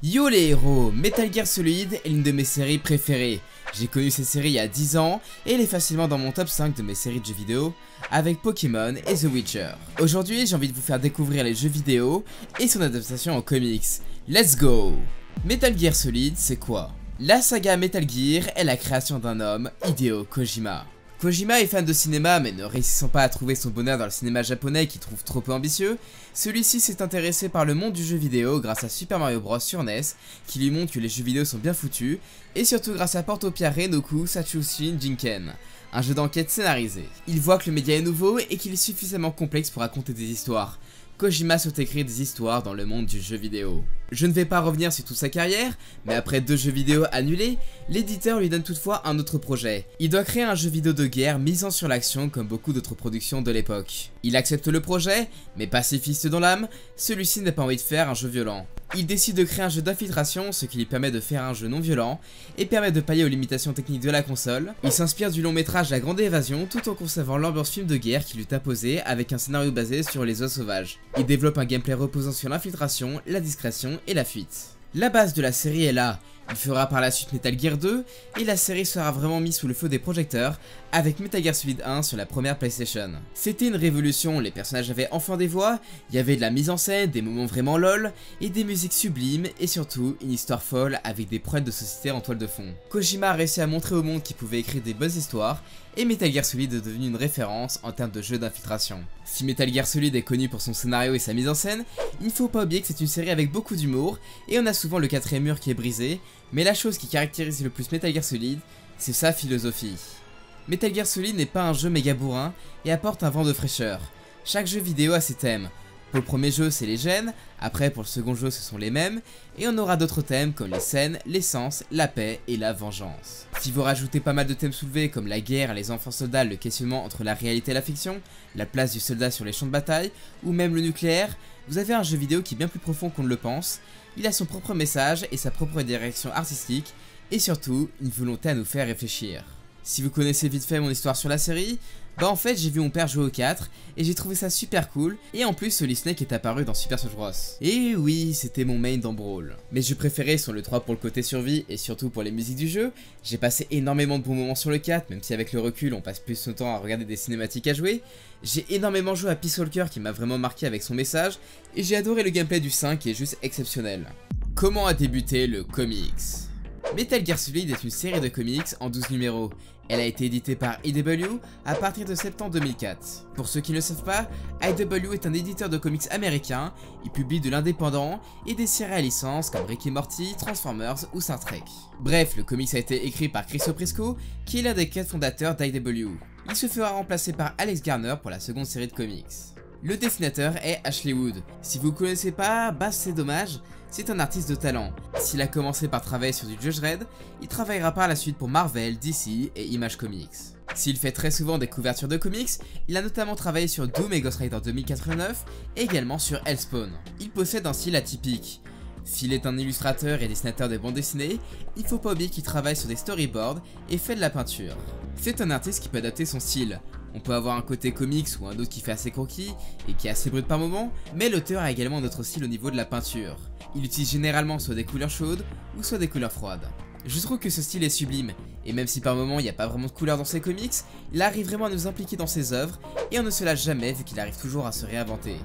Yo les héros, Metal Gear Solid est l'une de mes séries préférées. J'ai connu cette série il y a 10 ans et elle est facilement dans mon top 5 de mes séries de jeux vidéo avec Pokémon et The Witcher. Aujourd'hui j'ai envie de vous faire découvrir les jeux vidéo et son adaptation en comics. Let's go! Metal Gear Solid c'est quoi? La saga Metal Gear est la création d'un homme, Hideo Kojima. Kojima est fan de cinéma mais ne réussissant pas à trouver son bonheur dans le cinéma japonais qu'il trouve trop peu ambitieux, celui-ci s'est intéressé par le monde du jeu vidéo grâce à Super Mario Bros sur NES qui lui montre que les jeux vidéo sont bien foutus et surtout grâce à Portopia Renoku Sachushin Jinken, un jeu d'enquête scénarisé. Il voit que le média est nouveau et qu'il est suffisamment complexe pour raconter des histoires. Kojima souhaite écrire des histoires dans le monde du jeu vidéo. Je ne vais pas revenir sur toute sa carrière, mais après 2 jeux vidéo annulés, l'éditeur lui donne toutefois un autre projet. Il doit créer un jeu vidéo de guerre misant sur l'action comme beaucoup d'autres productions de l'époque. Il accepte le projet, mais pacifiste dans l'âme, celui-ci n'a pas envie de faire un jeu violent. Il décide de créer un jeu d'infiltration, ce qui lui permet de faire un jeu non violent et permet de pallier aux limitations techniques de la console. Il s'inspire du long métrage La Grande Évasion tout en conservant l'ambiance film de guerre qui lui est imposée avec un scénario basé sur les oies sauvages. Il développe un gameplay reposant sur l'infiltration, la discrétion et la fuite. La base de la série est là. Il fera par la suite Metal Gear 2 et la série sera vraiment mise sous le feu des projecteurs avec Metal Gear Solid 1 sur la première PlayStation. C'était une révolution, les personnages avaient enfin des voix, il y avait de la mise en scène, des moments vraiment lol et des musiques sublimes et surtout une histoire folle avec des problèmes de société en toile de fond. Kojima a réussi à montrer au monde qu'il pouvait écrire des bonnes histoires et Metal Gear Solid est devenu une référence en termes de jeu d'infiltration. Si Metal Gear Solid est connu pour son scénario et sa mise en scène, il ne faut pas oublier que c'est une série avec beaucoup d'humour et on a souvent le 4ème mur qui est brisé, mais la chose qui caractérise le plus Metal Gear Solid, c'est sa philosophie. Metal Gear Solid n'est pas un jeu méga bourrin et apporte un vent de fraîcheur. Chaque jeu vidéo a ses thèmes. Pour le premier jeu c'est les gènes, après pour le second jeu ce sont les mêmes, et on aura d'autres thèmes comme les scènes, l'essence, la paix et la vengeance. Si vous rajoutez pas mal de thèmes soulevés comme la guerre, les enfants soldats, le questionnement entre la réalité et la fiction, la place du soldat sur les champs de bataille, ou même le nucléaire, vous avez un jeu vidéo qui est bien plus profond qu'on ne le pense. Il a son propre message et sa propre direction artistique, et surtout une volonté à nous faire réfléchir. Si vous connaissez vite fait mon histoire sur la série, bah en fait j'ai vu mon père jouer au 4 et j'ai trouvé ça super cool, et en plus Solid Snake est apparu dans Super Smash Bros. Et oui, c'était mon main dans Brawl. Mes jeux préférés sont le 3 pour le côté survie et surtout pour les musiques du jeu. J'ai passé énormément de bons moments sur le 4, même si avec le recul on passe plus de temps à regarder des cinématiques à jouer. J'ai énormément joué à Peace Walker qui m'a vraiment marqué avec son message, et j'ai adoré le gameplay du 5 qui est juste exceptionnel. Comment a débuté le comics? Metal Gear Solid est une série de comics en 12 numéros. Elle a été éditée par IDW à partir de septembre 2004. Pour ceux qui ne le savent pas, IDW est un éditeur de comics américain. Il publie de l'indépendant et des séries à licence comme Rick et Morty, Transformers ou Star Trek. Bref, le comics a été écrit par Chris Oprisco, qui est l'un des 4 fondateurs d'IDW. Il se fera remplacer par Alex Garner pour la seconde série de comics. Le dessinateur est Ashley Wood. Si vous ne connaissez pas, bah c'est dommage, c'est un artiste de talent. S'il a commencé par travailler sur du Judge Dredd, il travaillera par la suite pour Marvel, DC et Image Comics. S'il fait très souvent des couvertures de comics, il a notamment travaillé sur Doom et Ghost Rider 2089 et également sur Hellspawn. Il possède un style atypique. S'il est un illustrateur et dessinateur de bandes dessinées, il faut pas oublier qu'il travaille sur des storyboards et fait de la peinture. C'est un artiste qui peut adapter son style. On peut avoir un côté comics ou un autre qui fait assez croquis et qui est assez brut par moment, mais l'auteur a également un autre style au niveau de la peinture. Il utilise généralement soit des couleurs chaudes ou soit des couleurs froides. Je trouve que ce style est sublime, et même si par moment il n'y a pas vraiment de couleurs dans ses comics, il arrive vraiment à nous impliquer dans ses œuvres et on ne se lâche jamais vu qu'il arrive toujours à se réinventer.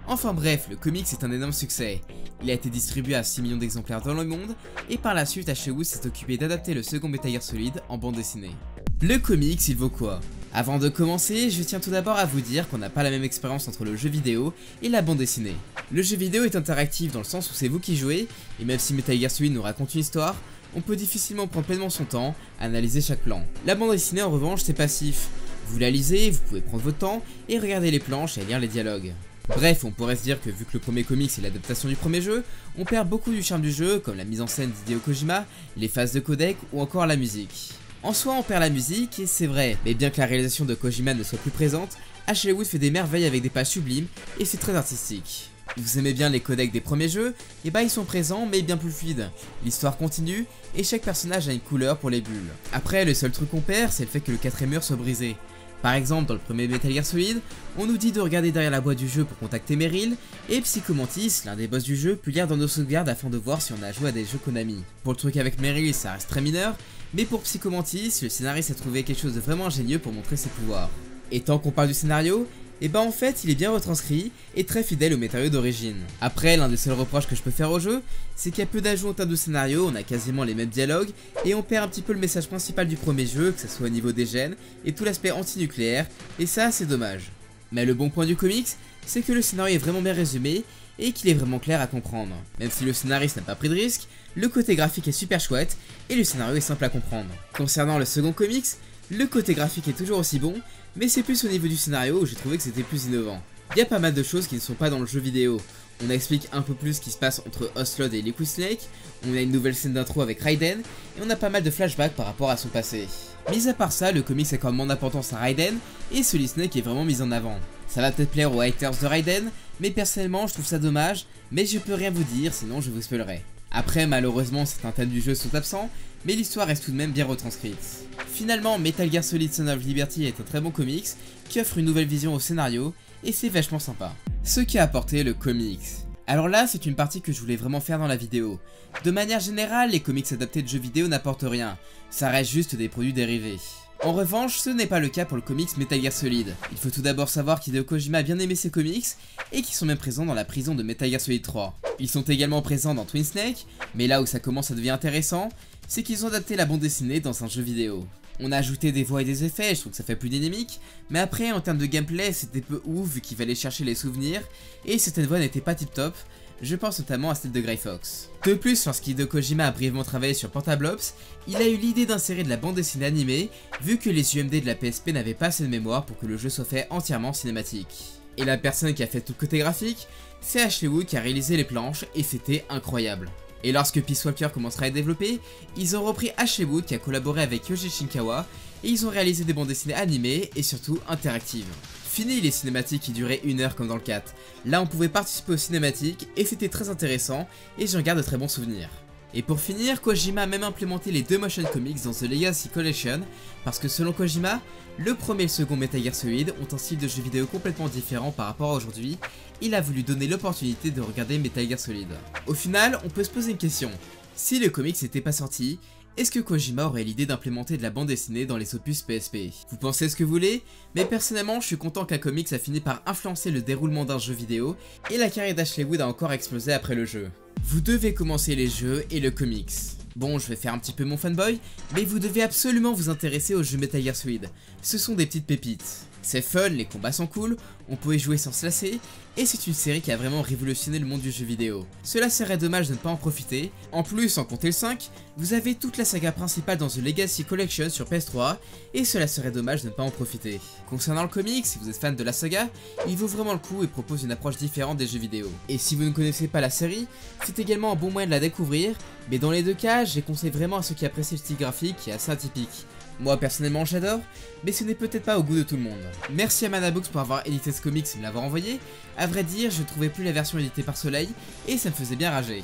Enfin bref, le comics est un énorme succès. Il a été distribué à 6 millions d'exemplaires dans le monde, et par la suite Ashley Wood s'est occupé d'adapter le second Metal Gear Solid en bande dessinée. Le comics, il vaut quoi? Avant de commencer, je tiens tout d'abord à vous dire qu'on n'a pas la même expérience entre le jeu vidéo et la bande dessinée. Le jeu vidéo est interactif dans le sens où c'est vous qui jouez, et même si Metal Gear Solid nous raconte une histoire, on peut difficilement prendre pleinement son temps à analyser chaque plan. La bande dessinée en revanche c'est passif. Vous la lisez, vous pouvez prendre votre temps et regarder les planches et lire les dialogues. Bref, on pourrait se dire que vu que le premier comics est l'adaptation du premier jeu, on perd beaucoup du charme du jeu comme la mise en scène d'Hideo Kojima, les phases de codec ou encore la musique. En soi on perd la musique et c'est vrai, mais bien que la réalisation de Kojima ne soit plus présente, Ashley Wood fait des merveilles avec des pages sublimes et c'est très artistique. Vous aimez bien les codecs des premiers jeux, et bah ils sont présents mais bien plus fluides. L'histoire continue et chaque personnage a une couleur pour les bulles. Après le seul truc qu'on perd c'est le fait que le 4ème mur soit brisé. Par exemple, dans le premier Metal Gear Solid, on nous dit de regarder derrière la boîte du jeu pour contacter Meryl, et Psycho Mantis, l'un des boss du jeu, peut lire dans nos sauvegardes afin de voir si on a joué à des jeux Konami. Pour le truc avec Meryl, ça reste très mineur, mais pour Psycho Mantis, le scénariste a trouvé quelque chose de vraiment ingénieux pour montrer ses pouvoirs. Et tant qu'on parle du scénario, et bah en fait il est bien retranscrit et très fidèle au matériau d'origine. Après, l'un des seuls reproches que je peux faire au jeu, c'est qu'il y a peu d'ajouts en termes de scénario, on a quasiment les mêmes dialogues et on perd un petit peu le message principal du premier jeu, que ce soit au niveau des gènes et tout l'aspect anti-nucléaire, et ça c'est dommage. Mais le bon point du comics, c'est que le scénario est vraiment bien résumé et qu'il est vraiment clair à comprendre. Même si le scénariste n'a pas pris de risque, le côté graphique est super chouette et le scénario est simple à comprendre. Concernant le second comics, le côté graphique est toujours aussi bon, mais c'est plus au niveau du scénario où j'ai trouvé que c'était plus innovant. Il y a pas mal de choses qui ne sont pas dans le jeu vidéo. On explique un peu plus ce qui se passe entre Ocelot et Liquid Snake, on a une nouvelle scène d'intro avec Raiden, et on a pas mal de flashbacks par rapport à son passé. Mis à part ça, le comics accorde moins d'importance à Raiden, et Solid Snake est vraiment mis en avant. Ça va peut-être plaire aux haters de Raiden, mais personnellement je trouve ça dommage, mais je peux rien vous dire sinon je vous spoilerai. Après, malheureusement certains thèmes du jeu sont absents, mais l'histoire reste tout de même bien retranscrite. Finalement, Metal Gear Solid Son of Liberty est un très bon comics qui offre une nouvelle vision au scénario et c'est vachement sympa. Ce qu'a apporté le comics. Alors là, c'est une partie que je voulais vraiment faire dans la vidéo. De manière générale, les comics adaptés de jeux vidéo n'apportent rien, ça reste juste des produits dérivés. En revanche, ce n'est pas le cas pour le comics Metal Gear Solid. Il faut tout d'abord savoir qu'Hideo Kojima a bien aimé ces comics et qu'ils sont même présents dans la prison de Metal Gear Solid 3. Ils sont également présents dans Twin Snake, mais là où ça commence à devenir intéressant, c'est qu'ils ont adapté la bande dessinée dans un jeu vidéo. On a ajouté des voix et des effets, je trouve que ça fait plus dynamique, mais après en termes de gameplay c'était peu ouf vu qu'il fallait chercher les souvenirs, et certaines voix n'étaient pas tip top, je pense notamment à celle de Grey Fox. De plus, lorsqu'Hideo Kojima a brièvement travaillé sur Portable Ops, il a eu l'idée d'insérer de la bande dessinée animée, vu que les UMD de la PSP n'avaient pas assez de mémoire pour que le jeu soit fait entièrement cinématique. Et la personne qui a fait tout le côté graphique, c'est Ashley Wood qui a réalisé les planches, et c'était incroyable. Et lorsque Peace Walker commencera à être développé, ils ont repris Ashley Wood qui a collaboré avec Yoji Shinkawa et ils ont réalisé des bandes dessinées animées et surtout interactives. Fini les cinématiques qui duraient 1 heure comme dans le 4. Là on pouvait participer aux cinématiques et c'était très intéressant et j'en garde de très bons souvenirs. Et pour finir, Kojima a même implémenté les deux motion comics dans The Legacy Collection parce que selon Kojima, le premier et le second Metal Gear Solid ont un style de jeu vidéo complètement différent par rapport à aujourd'hui. Il a voulu donner l'opportunité de regarder Metal Gear Solid. Au final, on peut se poser une question. Si le comics n'était pas sorti, est-ce que Kojima aurait l'idée d'implémenter de la bande dessinée dans les opus PSP? Vous pensez ce que vous voulez, mais personnellement je suis content qu'un comics a fini par influencer le déroulement d'un jeu vidéo et la carrière d'Ashley Wood a encore explosé après le jeu. Vous devez commencer les jeux et le comics. Bon, je vais faire un petit peu mon fanboy, mais vous devez absolument vous intéresser aux jeux Metal Gear Solid. Ce sont des petites pépites. C'est fun, les combats sont cool, on peut y jouer sans se lasser, et c'est une série qui a vraiment révolutionné le monde du jeu vidéo. Cela serait dommage de ne pas en profiter. En plus, sans compter le 5, vous avez toute la saga principale dans The Legacy Collection sur PS3, et cela serait dommage de ne pas en profiter. Concernant le comics, si vous êtes fan de la saga, il vaut vraiment le coup et propose une approche différente des jeux vidéo. Et si vous ne connaissez pas la série, c'est également un bon moyen de la découvrir, mais dans les deux cas, je les conseille vraiment à ceux qui apprécient le style graphique qui est assez atypique. Moi personnellement j'adore, mais ce n'est peut-être pas au goût de tout le monde. Merci à Manabooks pour avoir édité ce comics et me l'avoir envoyé. A vrai dire, je ne trouvais plus la version éditée par Soleil et ça me faisait bien rager.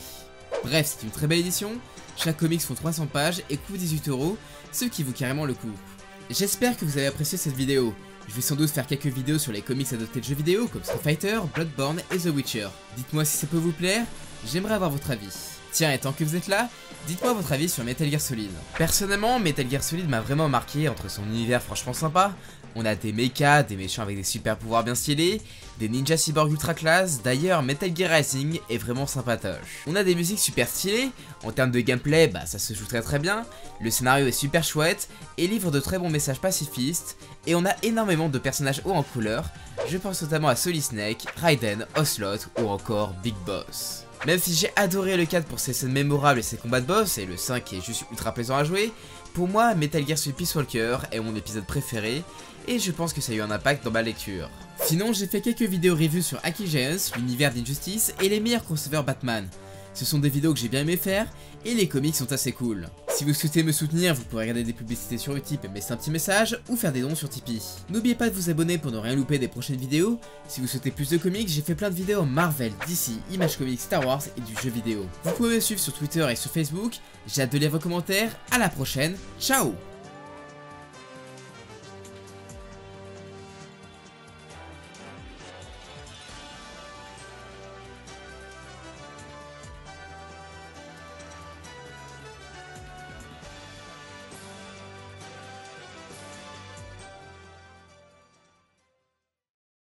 Bref, c'est une très belle édition, chaque comics font 300 pages et coûte 18 €, ce qui vaut carrément le coup. J'espère que vous avez apprécié cette vidéo. Je vais sans doute faire quelques vidéos sur les comics adaptés de jeux vidéo comme Street Fighter, Bloodborne et The Witcher. Dites-moi si ça peut vous plaire, j'aimerais avoir votre avis. Tiens, et tant que vous êtes là, dites-moi votre avis sur Metal Gear Solid. Personnellement, Metal Gear Solid m'a vraiment marqué entre son univers franchement sympa. On a des mechas, des méchants avec des super pouvoirs bien stylés, des ninjas cyborg ultra classe, d'ailleurs Metal Gear Rising est vraiment sympatoche. On a des musiques super stylées, en termes de gameplay, ça se joue très bien, le scénario est super chouette, et livre de très bons messages pacifistes, et on a énormément de personnages hauts en couleur, je pense notamment à Solid Snake, Raiden, Ocelot ou encore Big Boss. Même si j'ai adoré le 4 pour ses scènes mémorables et ses combats de boss, et le 5 qui est juste ultra plaisant à jouer, pour moi Metal Gear Solid Peace Walker est mon épisode préféré, et je pense que ça a eu un impact dans ma lecture. Sinon j'ai fait quelques vidéos reviews sur Aki Giants, l'univers d'Injustice et les meilleurs crossovers Batman. Ce sont des vidéos que j'ai bien aimé faire, et les comics sont assez cool. Si vous souhaitez me soutenir, vous pourrez regarder des publicités sur Utip et me laisser un petit message, ou faire des dons sur Tipeee. N'oubliez pas de vous abonner pour ne rien louper des prochaines vidéos. Si vous souhaitez plus de comics, j'ai fait plein de vidéos Marvel, DC, Image Comics, Star Wars et du jeu vidéo. Vous pouvez me suivre sur Twitter et sur Facebook, j'ai hâte de lire vos commentaires, à la prochaine, ciao!